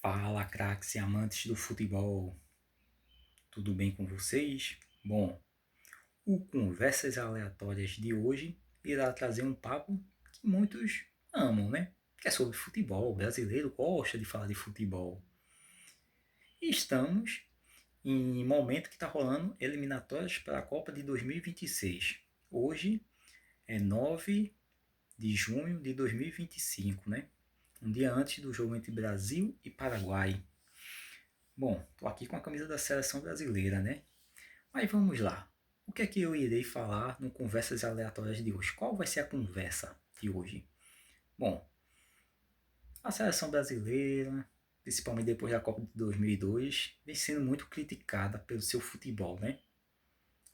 Fala, craques e amantes do futebol, tudo bem com vocês? Bom, o Conversas Aleatórias de hoje irá trazer um papo que muitos amam, né? Que é sobre futebol. O brasileiro gosta de falar de futebol. E estamos em momento que está rolando eliminatórias para a Copa de 2026. Hoje é 9 de junho de 2025, né? Um dia antes do jogo entre Brasil e Paraguai. Bom, tô aqui com a camisa da seleção brasileira, né? Mas vamos lá. O que é que eu irei falar no Conversas Aleatórias de hoje? Qual vai ser a conversa de hoje? Bom, a seleção brasileira, principalmente depois da Copa de 2002, vem sendo muito criticada pelo seu futebol, né?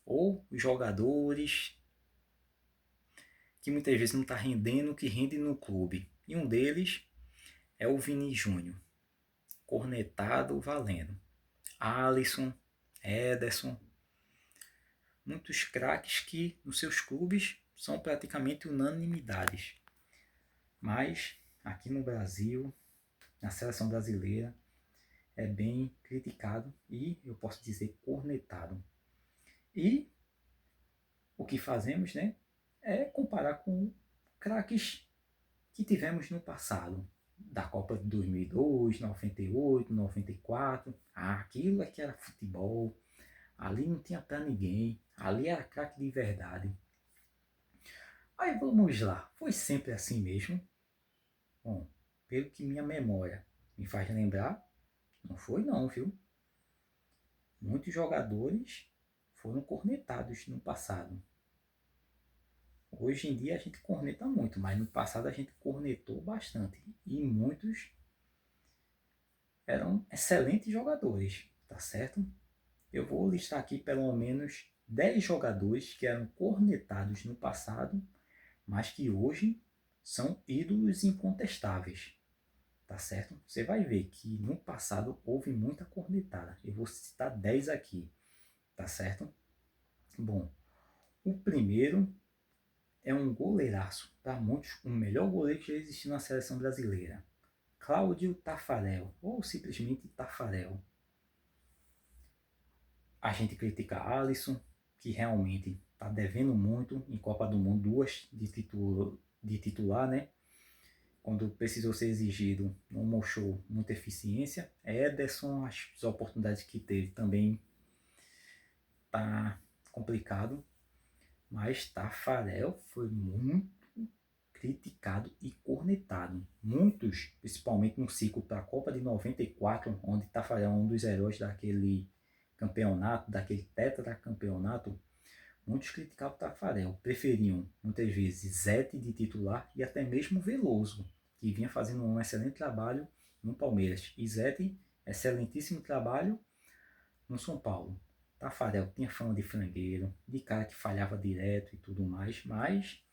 Ou os jogadores que muitas vezes não estão rendendo o que rende no clube. E um deles é o Vini Júnior, cornetado valendo. Alisson, Ederson, muitos craques que nos seus clubes são praticamente unanimidades. Mas aqui no Brasil, na seleção brasileira, é bem criticado e, eu posso dizer, cornetado. E o que fazemos, né, é comparar com craques que tivemos no passado, da Copa de 2002, 98, 94. Aquilo é que era futebol. Ali não tinha pra ninguém. Ali era craque de verdade. Aí vamos lá. Foi sempre assim mesmo? Bom, pelo que minha memória me faz lembrar, não foi não, viu? Muitos jogadores foram cornetados no passado. Hoje em dia a gente corneta muito, mas no passado a gente cornetou bastante. E muitos eram excelentes jogadores, tá certo? Eu vou listar aqui pelo menos 10 jogadores que eram cornetados no passado, mas que hoje são ídolos incontestáveis. Tá certo? Você vai ver que no passado houve muita cornetada. Eu vou citar 10 aqui, tá certo? Bom, o primeiro é um goleiraço, para muitos o melhor goleiro que já existiu na seleção brasileira. Cláudio Taffarel, ou simplesmente Taffarel. A gente critica Alisson, que realmente está devendo muito em Copa do Mundo, duas de titular, né? Quando precisou ser exigido, não mostrou muita eficiência. Ederson, as oportunidades que teve também tá complicado, mas Tafarel foi muito criticado e cornetado. Muitos, principalmente no ciclo para a Copa de 94, onde Tafarel é um dos heróis daquele campeonato, daquele tetracampeonato, muitos criticavam Tafarel, preferiam muitas vezes Zete de titular e até mesmo Veloso, que vinha fazendo um excelente trabalho no Palmeiras. E Zete, excelentíssimo trabalho no São Paulo. Tafarel tinha fama de frangueiro, de cara que falhava direto e tudo mais, mas...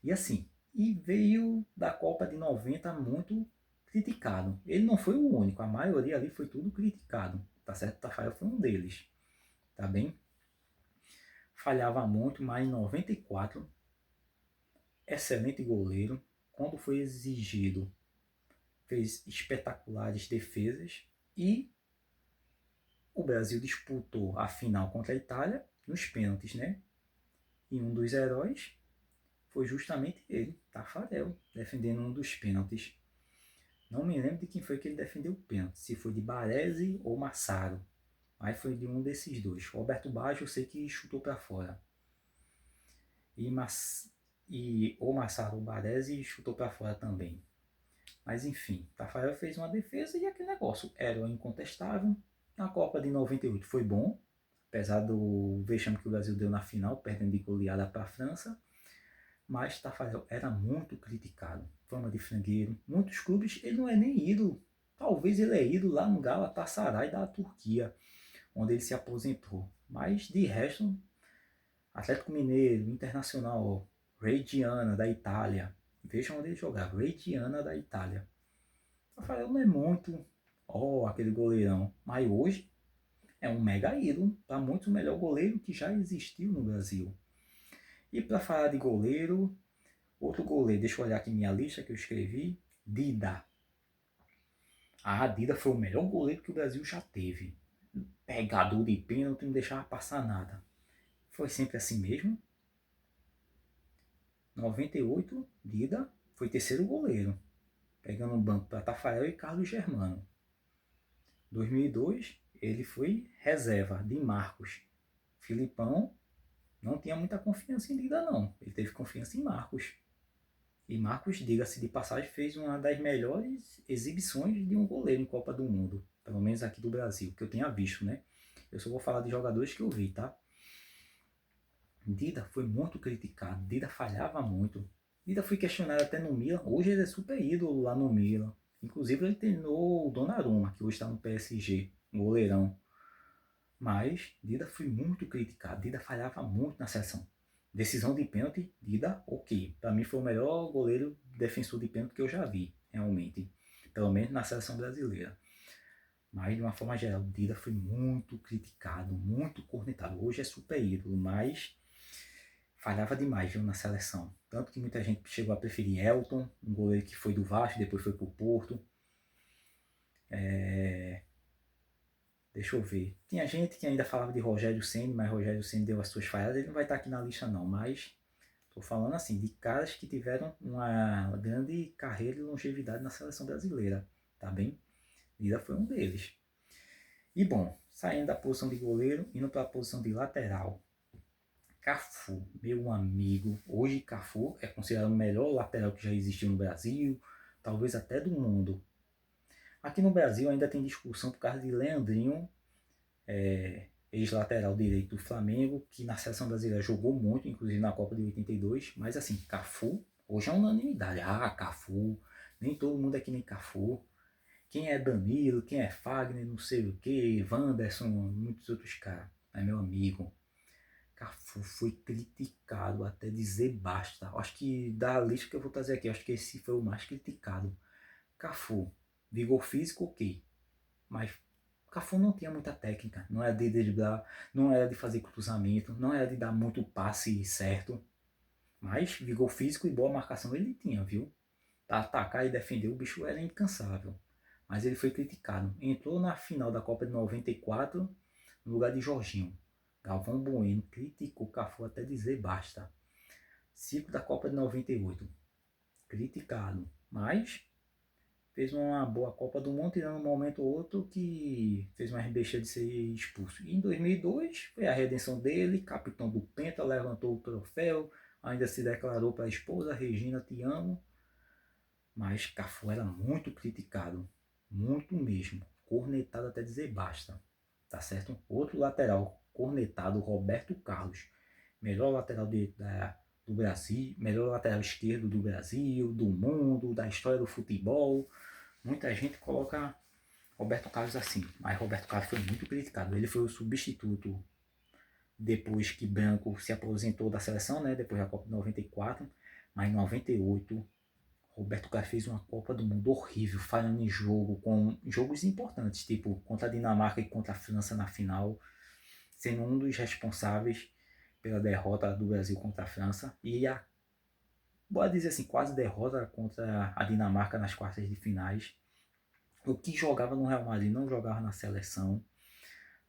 E assim, e veio da Copa de 90 muito criticado. Ele não foi o único, a maioria ali foi tudo criticado, tá certo? Tafarel foi um deles, tá bem? Falhava muito, mas em 94, excelente goleiro. Quando foi exigido, fez espetaculares defesas e o Brasil disputou a final contra a Itália nos pênaltis, né? E um dos heróis foi justamente ele, Tafarel, defendendo um dos pênaltis. Não me lembro de quem foi que ele defendeu o pênalti, se foi de Baresi ou Massaro, mas foi de um desses dois. Roberto Baggio eu sei que chutou para fora. E o Massaro ou Baresi chutou para fora também. Mas enfim, Tafarel fez uma defesa e aquele negócio era incontestável. Na Copa de 98 foi bom, apesar do vexame que o Brasil deu na final, perdendo de goleada para a França. Mas Tafarel era muito criticado, fama de frangueiro. Muitos clubes, ele não é nem ídolo. Talvez ele é ídolo lá no Galatasaray da Turquia, onde ele se aposentou. Mas de resto, Atlético Mineiro, Internacional, Reggiana da Itália. Vejam onde ele jogava, Reggiana da Itália. Tafarel não é muito, aquele goleirão. Mas hoje é um mega ídolo, para muitos o melhor goleiro que já existiu no Brasil. E para falar de goleiro, outro goleiro, deixa eu olhar aqui minha lista que eu escrevi. Dida. A Dida foi o melhor goleiro que o Brasil já teve. Pegador de pênalti, não deixava passar nada. Foi sempre assim mesmo. 98, Dida foi terceiro goleiro, pegando um banco para Tafarel e Carlos Germano. 2002, ele foi reserva de Marcos. Filipão não tinha muita confiança em Dida, não. Ele teve confiança em Marcos. E Marcos, diga-se de passagem, fez uma das melhores exibições de um goleiro em Copa do Mundo. Pelo menos aqui do Brasil, que eu tenha visto, né? Eu só vou falar de jogadores que eu vi, tá? Dida foi muito criticado. Dida falhava muito. Dida foi questionado até no Milan. Hoje ele é super ídolo lá no Milan. Inclusive ele treinou o Donnarumma, que hoje está no PSG, um goleirão. Mas Dida foi muito criticado. Dida falhava muito na seleção. Decisão de pênalti, Dida, ok. Para mim foi o melhor goleiro defensor de pênalti que eu já vi, realmente. Pelo menos na seleção brasileira. Mas de uma forma geral, Dida foi muito criticado, muito cornetado. Hoje é super ídolo, mas falhava demais, viu, na seleção. Tanto que muita gente chegou a preferir Elton, um goleiro que foi do Vasco, depois foi pro Porto. Deixa eu ver. Tinha gente que ainda falava de Rogério Ceni, mas Rogério Ceni deu as suas falhadas. Ele não vai estar aqui na lista não, mas estou falando assim, de caras que tiveram uma grande carreira e longevidade na seleção brasileira, tá bem? Dida foi um deles. E bom, saindo da posição de goleiro, indo para a posição de lateral. Cafu, meu amigo. Hoje Cafu é considerado o melhor lateral que já existiu no Brasil, talvez até do mundo. Aqui no Brasil ainda tem discussão por causa de Leandrinho, ex-lateral direito do Flamengo, que na seleção brasileira jogou muito, inclusive na Copa de 82. Mas assim, Cafu, hoje é unanimidade. Ah, Cafu, nem todo mundo é que nem Cafu. Quem é Danilo, quem é Fagner, não sei o que, Wanderson, muitos outros caras. É meu amigo. Cafu foi criticado até dizer basta. Acho que da lista que eu vou trazer aqui, acho que esse foi o mais criticado. Cafu, vigor físico, ok. Mas Cafu não tinha muita técnica. Não era de driblar, não era de fazer cruzamento, não era de dar muito passe certo. Mas vigor físico e boa marcação ele tinha, viu? Para atacar e defender, o bicho era incansável. Mas ele foi criticado. Entrou na final da Copa de 94 no lugar de Jorginho. Galvão Bueno criticou Cafu até dizer basta. Ciclo da Copa de 98. Criticado. Mas fez uma boa Copa do Mundo, tirando um momento ou outro que fez uma besteira de ser expulso. E em 2002 foi a redenção dele, capitão do Penta, levantou o troféu, ainda se declarou para a esposa, Regina, te amo. Mas Cafu era muito criticado, muito mesmo, cornetado até dizer basta, tá certo? Outro lateral cornetado, Roberto Carlos, melhor lateral do Brasil, melhor lateral esquerdo do Brasil, do mundo, da história do futebol. Muita gente coloca Roberto Carlos assim, mas Roberto Carlos foi muito criticado. Ele foi o substituto depois que Branco se aposentou da seleção, né? Depois da Copa de 94, mas em 98 Roberto Carlos fez uma Copa do Mundo horrível, falhando em jogo, com jogos importantes, tipo contra a Dinamarca e contra a França na final, sendo um dos responsáveis pela derrota do Brasil contra a França e pode dizer assim, quase derrota contra a Dinamarca nas quartas de finais. O que jogava no Real Madrid não jogava na seleção.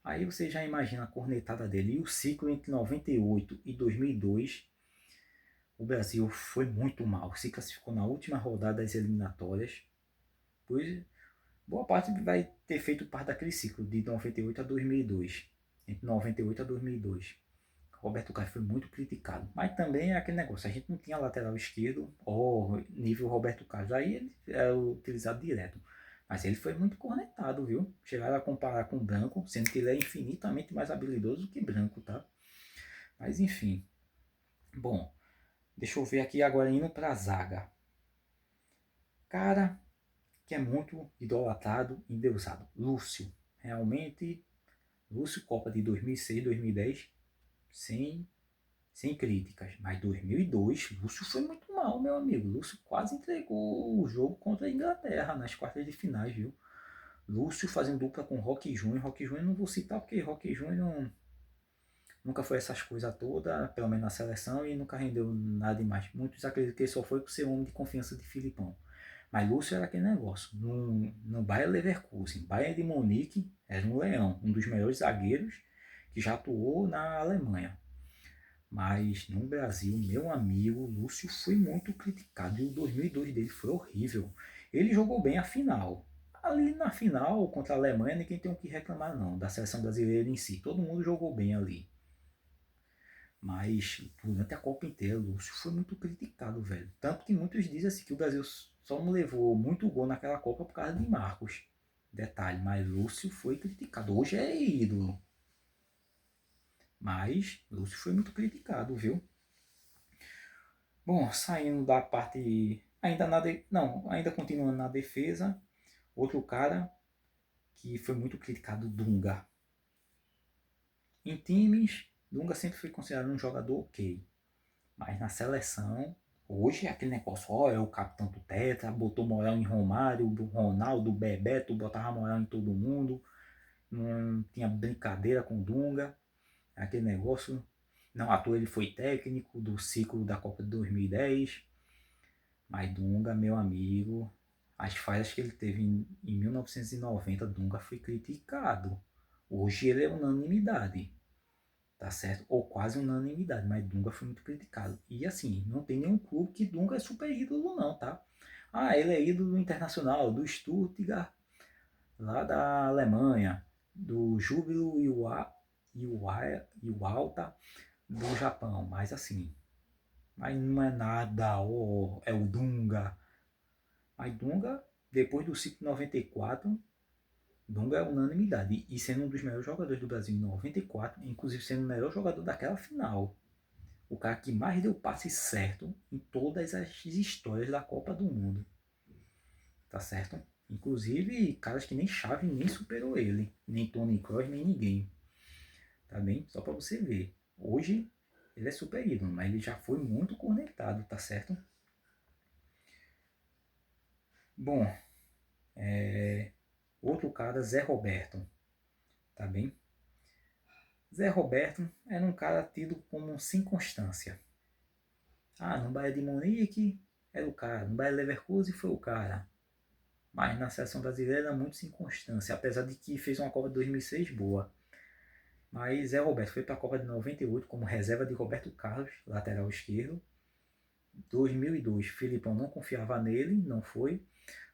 Aí você já imagina a cornetada dele. E o ciclo entre 98 e 2002, o Brasil foi muito mal. Se classificou na última rodada das eliminatórias, pois boa parte vai ter feito parte daquele ciclo de 98 a 2002. Entre 98 a 2002. Roberto Carlos foi muito criticado. Mas também é aquele negócio, a gente não tinha lateral esquerdo ou nível Roberto Carlos. Aí ele é utilizado direto. Mas ele foi muito cornetado, viu? Chegaram a comparar com o Branco, sendo que ele é infinitamente mais habilidoso do que Branco, tá? Mas enfim. Bom, deixa eu ver aqui agora indo pra zaga. Cara, que é muito idolatrado e endeusado. Lúcio. Realmente, Lúcio Copa de 2006, 2010, sem críticas. Mas 2002, Lúcio foi muito mal, meu amigo. Lúcio quase entregou o jogo contra a Inglaterra nas quartas de finais, viu? Lúcio fazendo dupla com Roque Júnior. Roque Júnior não vou citar porque Roque Júnior nunca foi essas coisas todas, pelo menos na seleção, e nunca rendeu nada demais. Muitos acreditam que ele só foi por ser homem de confiança de Filipão. Mas Lúcio era aquele negócio. No Bayer Leverkusen, Bayern de Munique, era um leão, um dos melhores zagueiros que já atuou na Alemanha. Mas no Brasil, meu amigo, Lúcio foi muito criticado e o 2002 dele foi horrível. Ele jogou bem a final. Ali na final, contra a Alemanha, ninguém tem o que reclamar não, da seleção brasileira em si. Todo mundo jogou bem ali. Mas durante a Copa inteira, o Lúcio foi muito criticado, velho. Tanto que muitos dizem assim que o Brasil só não levou muito gol naquela Copa por causa de Marcos. Detalhe, mas Lúcio foi criticado. Hoje é ídolo. Mas Lúcio foi muito criticado, viu? Bom, saindo da parte. Ainda continuando na defesa. Outro cara que foi muito criticado, Dunga. Em times, Dunga sempre foi considerado um jogador ok. Mas na seleção, hoje é aquele negócio, ó, é o capitão do Tetra, botou moral em Romário, Ronaldo, Bebeto, botava moral em todo mundo, não tinha brincadeira com Dunga, aquele negócio. Não à toa ele foi técnico do ciclo da Copa de 2010, mas Dunga, meu amigo, as falhas que ele teve em 1990, Dunga foi criticado. Hoje ele é unanimidade, tá certo? Ou quase unanimidade, mas Dunga foi muito criticado. E assim, não tem nenhum clube que Dunga é super ídolo não, tá? Ah, ele é ídolo internacional, do Stuttgart, lá da Alemanha, do Júbilo Iwata, do Japão, mas assim, mas não é nada, oh, é o Dunga. Mas Dunga, depois do ciclo 94, Dunga é unanimidade. E sendo um dos melhores jogadores do Brasil em 94, inclusive sendo o melhor jogador daquela final. O cara que mais deu passe certo em todas as histórias da Copa do Mundo. Tá certo? Inclusive, caras que nem Xavi nem superou ele. Nem Toni Kroos, nem ninguém. Tá bem? Só pra você ver. Hoje, ele é super ídolo, mas ele já foi muito cornetado, tá certo? Bom, outro cara, Zé Roberto. Tá bem? Zé Roberto era um cara tido como sem constância. Ah, no Bayern de Munique era o cara, no Bayern Leverkusen foi o cara. Mas na seleção brasileira era muito sem constância, apesar de que fez uma Copa de 2006 boa. Mas Zé Roberto foi para a Copa de 98 como reserva de Roberto Carlos, lateral esquerdo. 2002, Filipão não confiava nele, não foi.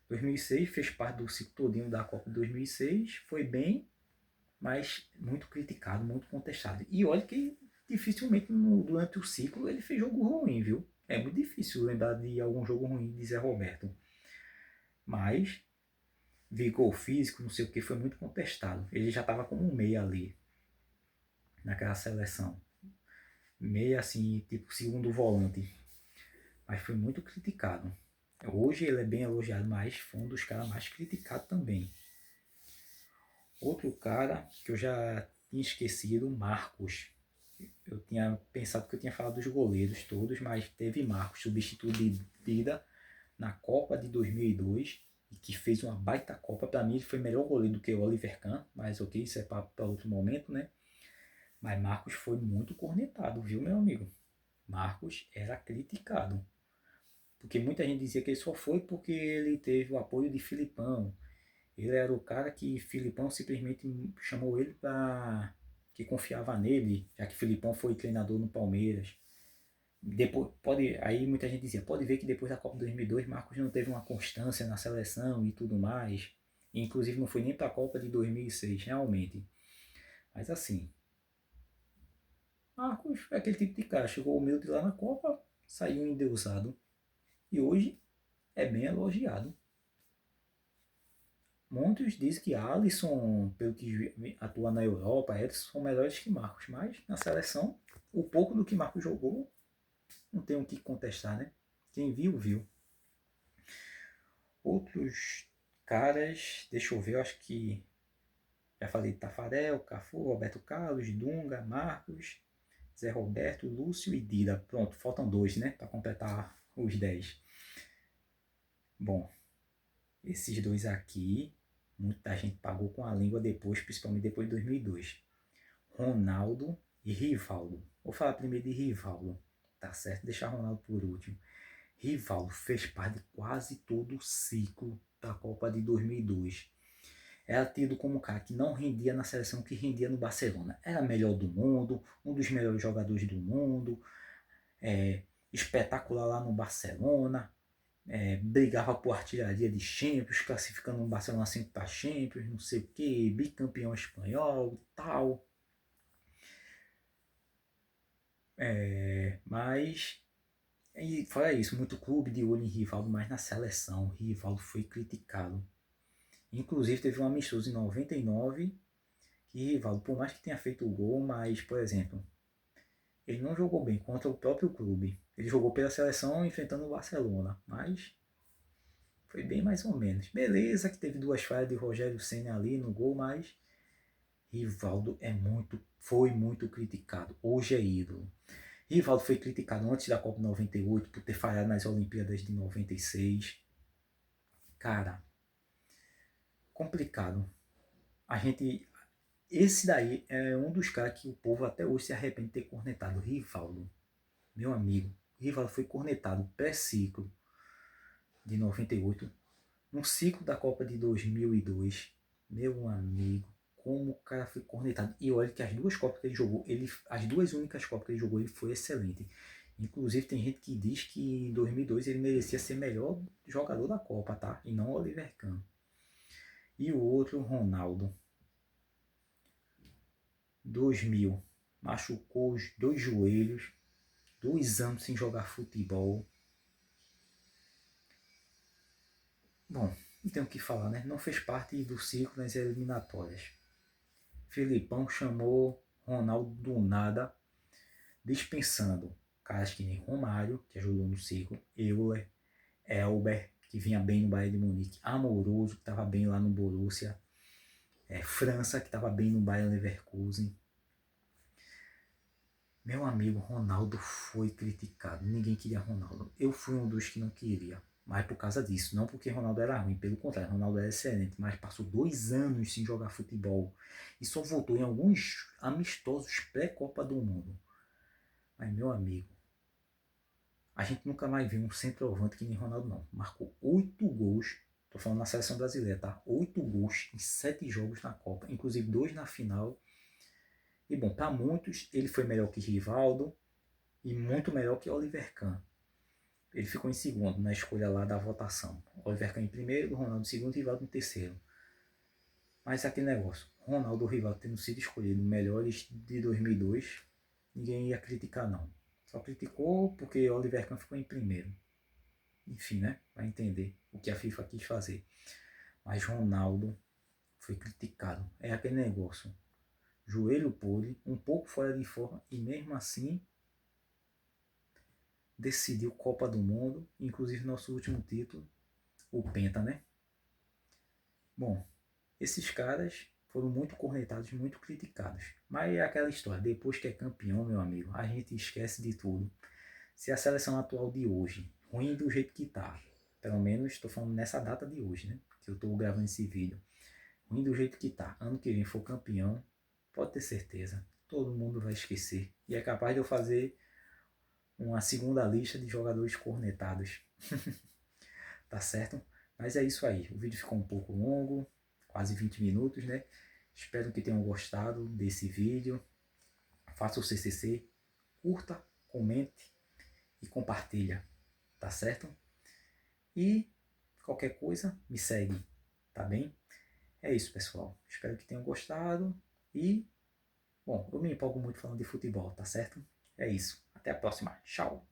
2006 fez parte do ciclo todinho da Copa de 2006, foi bem, mas muito criticado, muito contestado. E olha que dificilmente durante o ciclo ele fez jogo ruim, viu? É muito difícil lembrar de algum jogo ruim de Zé Roberto. Mas vigor físico, não sei o que, foi muito contestado. Ele já estava como um meia ali, naquela seleção. Meia assim, tipo segundo volante. Mas foi muito criticado. Hoje ele é bem elogiado, mas foi um dos caras mais criticados também. Outro cara que eu já tinha esquecido, Marcos. Eu tinha pensado que eu tinha falado dos goleiros todos, mas teve Marcos, substituto de Dida na Copa de 2002, e que fez uma baita Copa. Para mim, ele foi melhor goleiro do que o Oliver Kahn, mas ok, isso é para outro momento, né? Mas Marcos foi muito cornetado, viu, meu amigo? Marcos era criticado. Porque muita gente dizia que ele só foi porque ele teve o apoio de Filipão. Ele era o cara que Filipão simplesmente chamou ele para que confiava nele, já que Filipão foi treinador no Palmeiras. Depois, aí muita gente dizia, pode ver que depois da Copa 2002 Marcos não teve uma constância na seleção e tudo mais. E, inclusive não foi nem para a Copa de 2006, realmente. Mas assim, Marcos é aquele tipo de cara, chegou humilde lá na Copa, saiu endeusado. E hoje é bem elogiado. Muitos dizem que Alisson, pelo que atua na Europa, Edson são melhores que Marcos, mas na seleção, o pouco do que Marcos jogou, não tem o que contestar, né? Quem viu, viu. Outros caras, deixa eu ver, eu acho que já falei de Tafarel, Cafu, Roberto Carlos, Dunga, Marcos, Zé Roberto, Lúcio e Dida. Pronto, faltam dois, né? Para completar os 10. Bom, esses dois aqui, muita gente pagou com a língua depois, principalmente depois de 2002. Ronaldo e Rivaldo. Vou falar primeiro de Rivaldo, tá certo? Deixar Ronaldo por último. Rivaldo fez parte de quase todo o ciclo da Copa de 2002. Era tido como um cara que não rendia na seleção, que rendia no Barcelona. Era melhor do mundo, um dos melhores jogadores do mundo, espetacular lá no Barcelona, brigava por artilharia de Champions, classificando o Barcelona sempre para Champions, não sei o que, bicampeão espanhol, tal. Mas, e fora isso, muito clube de olho em Rivaldo, mas na seleção, Rivaldo foi criticado. Inclusive teve um amistoso em 99 que Rivaldo, por mais que tenha feito o gol, mas, por exemplo, ele não jogou bem contra o próprio clube. Ele jogou pela seleção enfrentando o Barcelona, mas foi bem mais ou menos. Beleza que teve 2 falhas de Rogério Ceni ali no gol, mas Rivaldo foi muito criticado. Hoje é ídolo. Rivaldo foi criticado antes da Copa 98 por ter falhado nas Olimpíadas de 96. Cara, complicado. Esse daí é um dos caras que o povo até hoje se arrepende de ter cornetado. Rivaldo, meu amigo. Rivaldo foi cornetado pré-ciclo de 98, no ciclo da Copa de 2002. Meu amigo, como o cara foi cornetado. E olha que as 2 Copas que ele jogou, as 2 únicas Copas que ele jogou, ele foi excelente. Inclusive tem gente que diz que em 2002 ele merecia ser melhor jogador da Copa, tá? E não Oliver Kahn. E o outro, Ronaldo. 2000, machucou os 2 joelhos, 2 anos sem jogar futebol. Bom, não tenho o que falar, né? Não fez parte do ciclo nas eliminatórias. Filipão chamou Ronaldo do nada, dispensando caras que nem Romário, que ajudou no ciclo, Euler, Elber, que vinha bem no Bayern de Munique, Amoroso, que estava bem lá no Borussia, França, que estava bem no Bayern Leverkusen. Meu amigo, Ronaldo foi criticado. Ninguém queria Ronaldo. Eu fui um dos que não queria. Mas por causa disso. Não porque Ronaldo era ruim. Pelo contrário, Ronaldo era excelente. Mas passou 2 anos sem jogar futebol. E só voltou em alguns amistosos pré-Copa do Mundo. Mas, meu amigo, a gente nunca mais viu um centroavante que nem Ronaldo, não. Marcou 8 gols. Tô falando na seleção brasileira, tá? 8 gols em 7 jogos na Copa. Inclusive 2 na final. E bom, para muitos, ele foi melhor que Rivaldo e muito melhor que Oliver Kahn. Ele ficou em segundo na escolha lá da votação. Oliver Kahn em primeiro, Ronaldo em segundo e Rivaldo em terceiro. Mas aquele negócio, Ronaldo e Rivaldo tendo sido escolhidos melhores de 2002, ninguém ia criticar não. Só criticou porque Oliver Kahn ficou em primeiro. Enfim, né? Vai entender o que a FIFA quis fazer. Mas Ronaldo foi criticado. É aquele negócio. Joelho podre, um pouco fora de forma e mesmo assim decidiu Copa do Mundo, inclusive nosso último título, o Penta, né? Bom, esses caras foram muito cornetados, muito criticados. Mas é aquela história, depois que é campeão, meu amigo, a gente esquece de tudo. Se a seleção atual de hoje, ruim do jeito que tá, pelo menos estou falando nessa data de hoje, né? Que eu estou gravando esse vídeo. Ruim do jeito que tá, ano que vem for campeão, pode ter certeza, todo mundo vai esquecer. E é capaz de eu fazer uma segunda lista de jogadores cornetados. Tá certo? Mas é isso aí. O vídeo ficou um pouco longo, quase 20 minutos, né? Espero que tenham gostado desse vídeo. Faça o CCC, curta, comente e compartilha. Tá certo? E qualquer coisa, me segue. Tá bem? É isso, pessoal. Espero que tenham gostado. E, bom, eu me empolgo muito falando de futebol, tá certo? É isso. Até a próxima. Tchau.